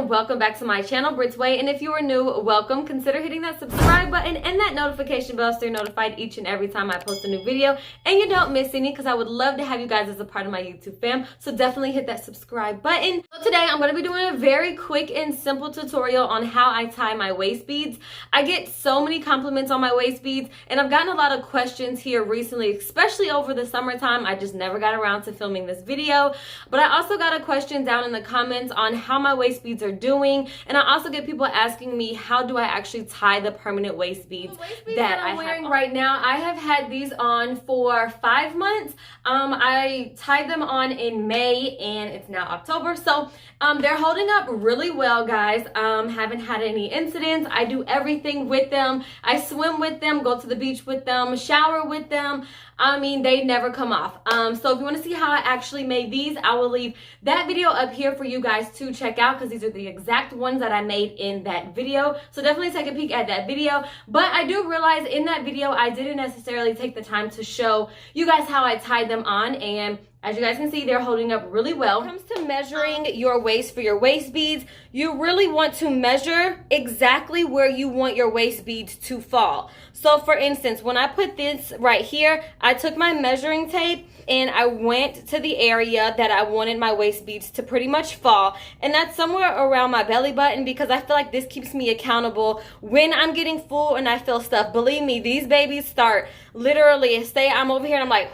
and welcome back to my channel, Brit's Way. And if you are new, welcome. Consider hitting that subscribe button and that notification bell so you're notified each and every time I post a new video and you don't miss any, because I would love to have you guys as a part of my YouTube fam. So definitely hit that subscribe button. So today I'm going to be doing a very quick and simple tutorial on how I tie my waist beads. I get so many compliments on my waist beads, and I've gotten a lot of questions here recently, especially over the summertime. I just never got around to filming this video, but I also got a question down in the comments on how my waist beads are doing, and I also get people asking me how do I actually tie the permanent waist beads, that I'm wearing right now. I have had these on for 5 months. I tied them on in May and it's now October, so they're holding up really well, guys. Haven't had any incidents. I do everything with them. I swim with them, go to the beach with them, shower with them. I mean, they never come off. So if you want to see how I actually made these, I will leave that video up here for you guys to check out, because these are the exact ones that I made in that video. So definitely take a peek at that video. But I do realize in that video, I didn't necessarily take the time to show you guys how I tied them on, and as you guys can see, they're holding up really well. When it comes to measuring your waist for your waist beads, you really want to measure exactly where you want your waist beads to fall. So for instance, when I put this right here, I took my measuring tape and I went to the area that I wanted my waist beads to pretty much fall. And that's somewhere around my belly button, because I feel like this keeps me accountable when I'm getting full and I feel stuff. Believe me, these babies start literally, say I'm over here and I'm like,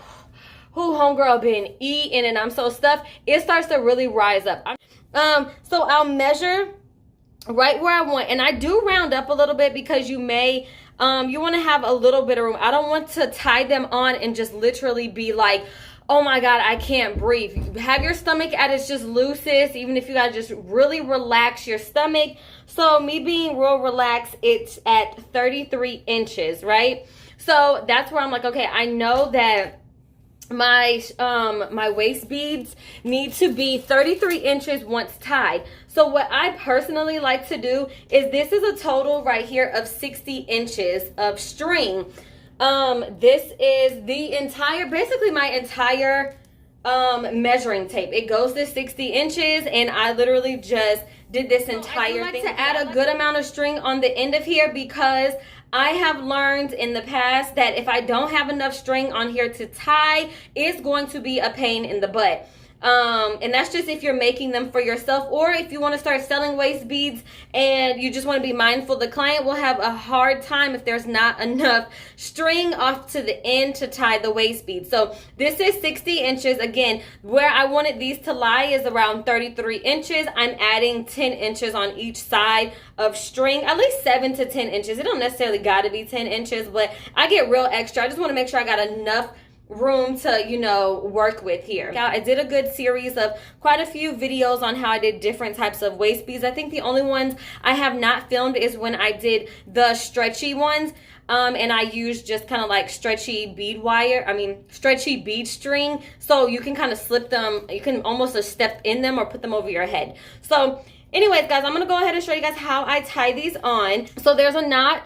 who homegirl been eating and I'm so stuffed, it starts to really rise up. So I'll measure right where I want, and I do round up a little bit because you may you want to have a little bit of room. I don't want to tie them on and just literally be like, oh my god, I can't breathe. Have your stomach at its just loosest, even if you gotta just really relax your stomach. So me being real relaxed, it's at 33 inches, right? So that's where I'm like, okay, I know that my waist beads need to be 33 inches once tied. So what I personally like to do is, this is a total right here of 60 inches of string. This is the entire, basically my entire measuring tape. It goes to 60 inches, and I literally just did this entire thing. I like to add a good amount of string on the end of here, because I have learned in the past that if I don't have enough string on here to tie, it's going to be a pain in the butt. And that's just if you're making them for yourself, or if you want to start selling waist beads and you just want to be mindful. The client will have a hard time if there's not enough string off to the end to tie the waist beads. So this is 60 inches. Again, where I wanted these to lie is around 33 inches. I'm adding 10 inches on each side of string, at least 7 to 10 inches. It don't necessarily got to be 10 inches, but I get real extra. I just want to make sure I got enough room to, you know, work with here. I did a good series of quite a few videos on how I did different types of waist beads. I think the only ones I have not filmed is when I did the stretchy ones, and I used just kind of like stretchy bead wire, stretchy bead string, so you can kind of slip them, you can almost just step in them or put them over your head. So anyways, guys, I'm gonna go ahead and show you guys how I tie these on. So there's a knot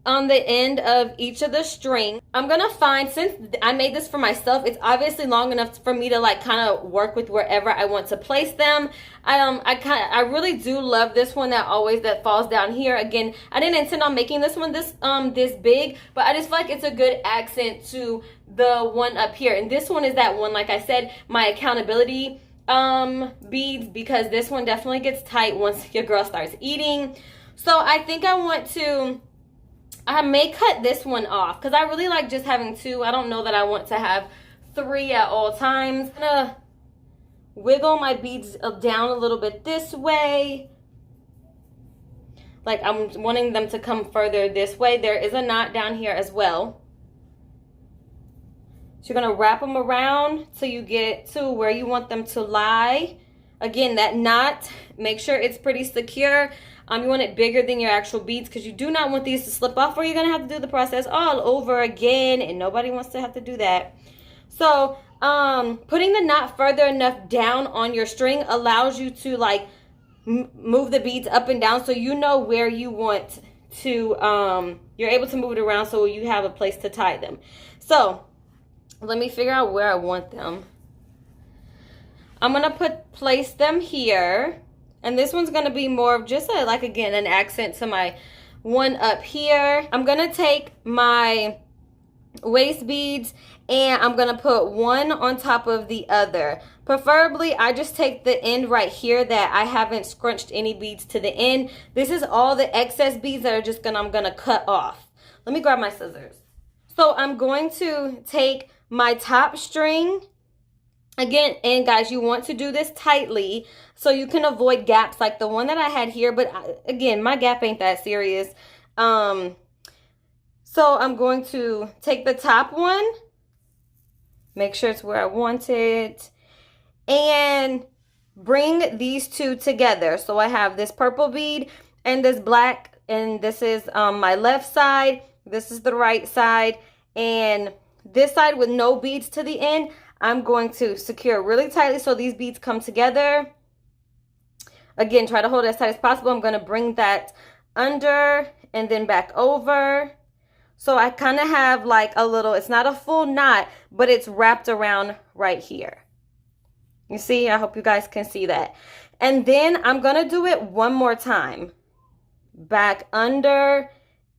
on the end of each of the string. I'm gonna find, since I made this for myself, it's obviously long enough for me to like kind of work with wherever I want to place them. I really do love this one that falls down here. Again, I didn't intend on making this one this big, but I just feel like it's a good accent to the one up here. And this one is that one, like I said, my accountability beads, because this one definitely gets tight once your girl starts eating. So I think I may cut this one off, because I really like just having 2. I don't know that I want to have 3 at all times. I'm gonna wiggle my beads down a little bit this way. Like I'm wanting them to come further this way. There is a knot down here as well. So you're gonna wrap them around till you get to where you want them to lie. Again, that knot, make sure it's pretty secure. You want it bigger than your actual beads, because you do not want these to slip off, or you're going to have to do the process all over again, and nobody wants to have to do that. So putting the knot further enough down on your string allows you to like move the beads up and down, so you know where you want to, you're able to move it around so you have a place to tie them. So let me figure out where I want them. I'm going to place them here. And this one's going to be more of just a, like, again, an accent to my one up here. I'm going to take my waist beads and I'm going to put one on top of the other. Preferably, I just take the end right here that I haven't scrunched any beads to the end. This is all the excess beads that are just I'm going to cut off. Let me grab my scissors. So I'm going to take my top string. Again, and guys, you want to do this tightly so you can avoid gaps like the one that I had here. But again, my gap ain't that serious. So I'm going to take the top one, make sure it's where I want it, and bring these two together. So I have this purple bead and this black, and this is my left side. This is the right side, and this side with no beads to the end, I'm going to secure really tightly so these beads come together. Again, try to hold it as tight as possible. I'm going to bring that under and then back over. So I kind of have like a little, it's not a full knot, but it's wrapped around right here. You see, I hope you guys can see that. And then I'm going to do it one more time. Back under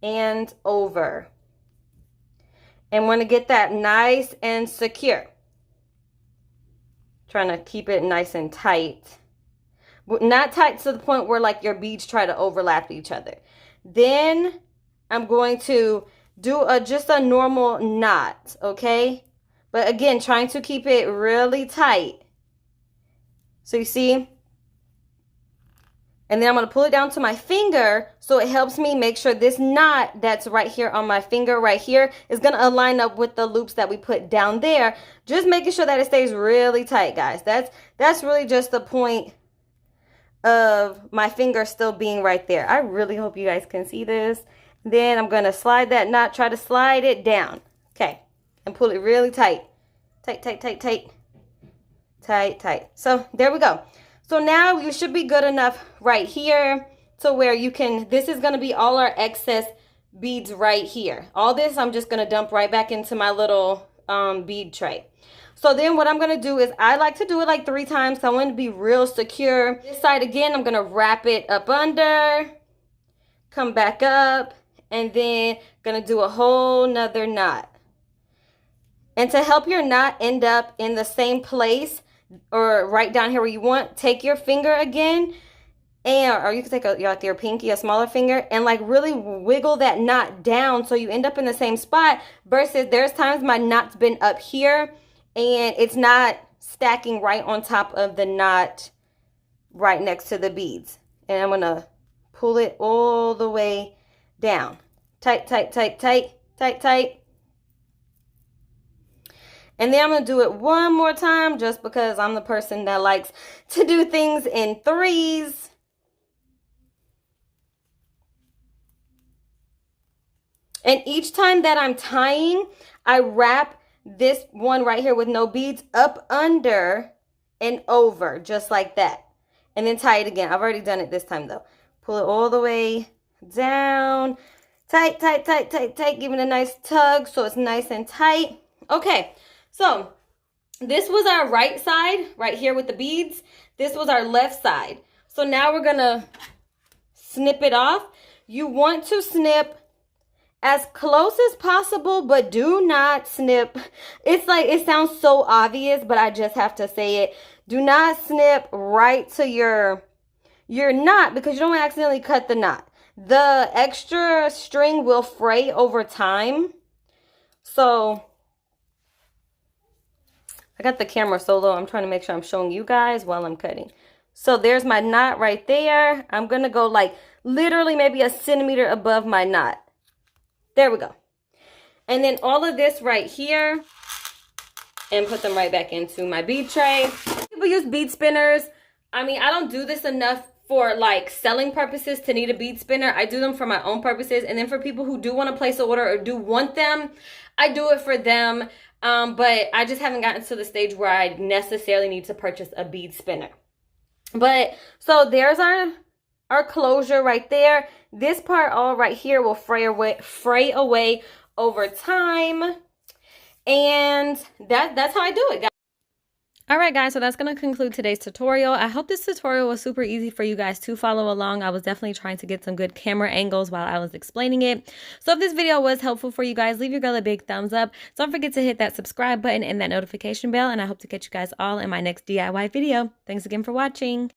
and over. And want to get that nice and secure. Trying to keep it nice and tight. But not tight to the point where like your beads try to overlap each other. Then I'm going to do just a normal knot, okay? But again, trying to keep it really tight. So you see? And then I'm going to pull it down to my finger so it helps me make sure this knot that's right here on my finger right here is going to align up with the loops that we put down there. Just making sure that it stays really tight, guys. That's really just the point of my finger still being right there. I really hope you guys can see this. Then I'm going to slide that knot, try to slide it down. Okay. And pull it really tight. Tight, tight, tight, tight. Tight, tight. So there we go. So now you should be good enough right here to where you can, this is going to be all our excess beads right here. All this I'm just going to dump right back into my little bead tray. So then what I'm going to do is I like to do it like 3 times. So I want to be real secure. This side again, I'm going to wrap it up under, come back up, and then going to do a whole nother knot. And to help your knot end up in the same place, or right down here where you want, take your finger again, and or you can take your pinky, a smaller finger, and like really wiggle that knot down so you end up in the same spot. Versus there's times my knot's been up here and it's not stacking right on top of the knot right next to the beads. And I'm gonna pull it all the way down. Tight, tight, tight, tight, tight, tight. And then I'm going to do it one more time just because I'm the person that likes to do things in 3s. And each time that I'm tying, I wrap this one right here with no beads up under and over just like that. And then tie it again. I've already done it this time though. Pull it all the way down. Tight, tight, tight, tight, tight. Give it a nice tug so it's nice and tight. Okay. So this was our right side right here with the beads. This was our left side. So now we're going to snip it off. You want to snip as close as possible, but do not snip. It's like, it sounds so obvious, but I just have to say it. Do not snip right to your knot because you don't want to accidentally cut the knot. The extra string will fray over time. So I got the camera so low, I'm trying to make sure I'm showing you guys while I'm cutting. So there's my knot right there. I'm going to go like literally maybe a centimeter above my knot. There we go. And then all of this right here, and put them right back into my bead tray. People use bead spinners. I mean, I don't do this enough for like selling purposes to need a bead spinner. I do them for my own purposes. And then for people who do want to place an order or do want them, I do it for them. But I just haven't gotten to the stage where I necessarily need to purchase a bead spinner. But so there's our closure right there. This part all right here will fray away over time. And that's how I do it, guys. Alright guys, so that's going to conclude today's tutorial. I hope this tutorial was super easy for you guys to follow along. I was definitely trying to get some good camera angles while I was explaining it. So if this video was helpful for you guys, leave your girl a big thumbs up. Don't forget to hit that subscribe button and that notification bell, and I hope to catch you guys all in my next DIY video. Thanks again for watching.